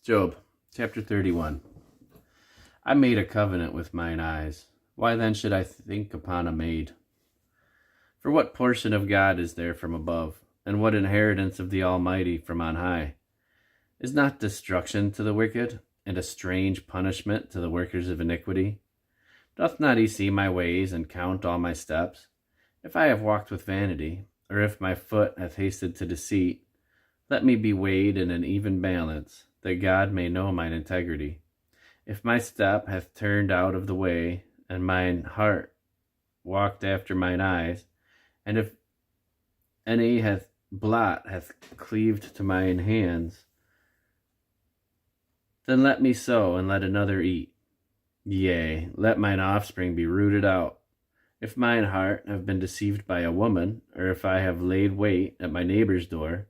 Job, chapter 31. I made a covenant with mine eyes. Why then should I think upon a maid? For what portion of God is there from above, and what inheritance of the Almighty from on high? Is not destruction to the wicked, and a strange punishment to the workers of iniquity? Doth not he see my ways, and count all my steps? If I have walked with vanity, or if my foot hath hasted to deceit, let me be weighed in an even balance, that God may know mine integrity. If my step hath turned out of the way, and mine heart walked after mine eyes, and if any blot hath cleaved to mine hands, then let me sow, and let another eat. Yea, let mine offspring be rooted out. If mine heart have been deceived by a woman, or if I have laid wait at my neighbor's door,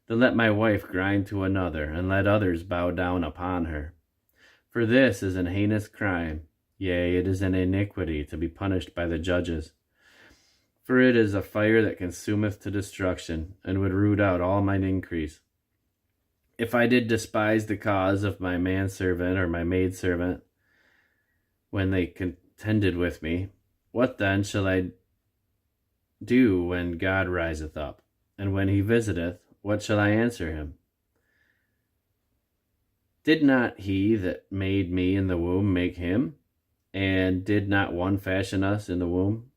then let my wife grind to another, and let others bow down upon her. For this is an heinous crime, yea, it is an iniquity to be punished by the judges. For it is a fire that consumeth to destruction, and would root out all mine increase. If I did despise the cause of my manservant or my maidservant, when they contended with me, what then shall I do when God riseth up? And when he visiteth, what shall I answer him? Did not he that made me in the womb make him? And did not one fashion us in the womb?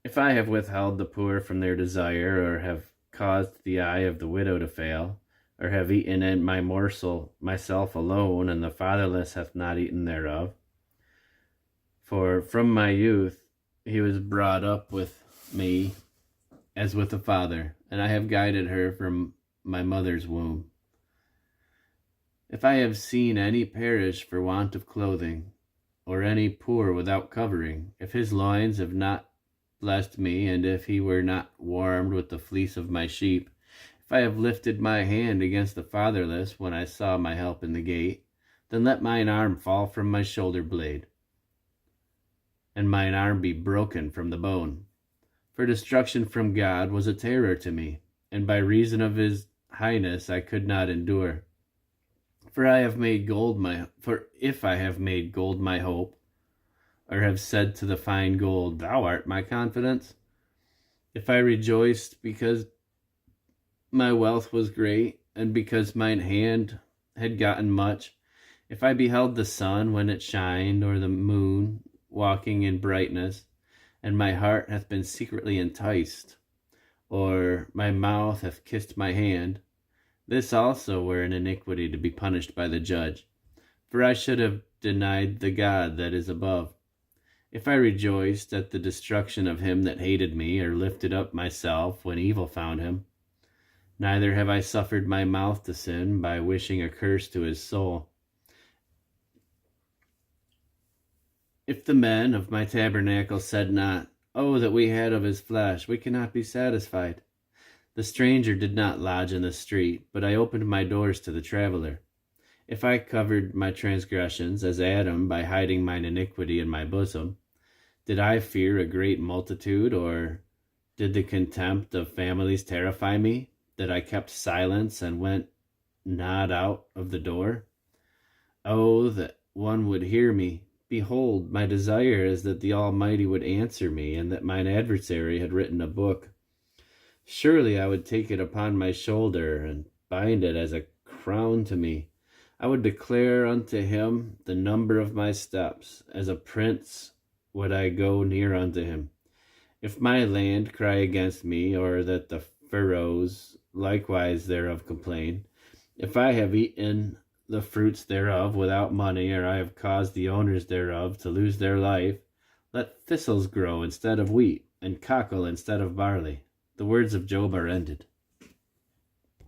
If I have withheld the poor from their desire, or have caused the eye of the widow to fail, or have eaten in my morsel myself alone, and the fatherless hath not eaten thereof, for from my youth he was brought up with me as with a father, and I have guided her from my mother's womb. If I have seen any perish for want of clothing, or any poor without covering, if his loins have not blessed me, and if he were not warmed with the fleece of my sheep, if I have lifted my hand against the fatherless when I saw my help in the gate, then let mine arm fall from my shoulder blade, and mine arm be broken from the bone. For destruction from God was a terror to me, and by reason of his highness I could not endure. For if I have made gold my hope, or have said to the fine gold, thou art my confidence, if I rejoiced because my wealth was great, and because mine hand had gotten much, if I beheld the sun when it shined, or the moon walking in brightness, and my heart hath been secretly enticed, or my mouth hath kissed my hand, this also were an iniquity to be punished by the judge. For I should have denied the God that is above. If I rejoiced at the destruction of him that hated me, or lifted up myself when evil found him, neither have I suffered my mouth to sin by wishing a curse to his soul. If the men of my tabernacle said not, oh, that we had of his flesh, we cannot be satisfied. The stranger did not lodge in the street, but I opened my doors to the traveler. If I covered my transgressions as Adam by hiding mine iniquity in my bosom, did I fear a great multitude, or did the contempt of families terrify me, that I kept silence and went not out of the door? Oh, that one would hear me! Behold, my desire is that the Almighty would answer me, and that mine adversary had written a book. Surely I would take it upon my shoulder, and bind it as a crown to me. I would declare unto him the number of my steps. As a prince would I go near unto him. If my land cry against me, or that the furrows likewise thereof complain, if I have eaten the fruits thereof without money, or I have caused the owners thereof to lose their life, let thistles grow instead of wheat, and cockle instead of barley. The words of Job are ended.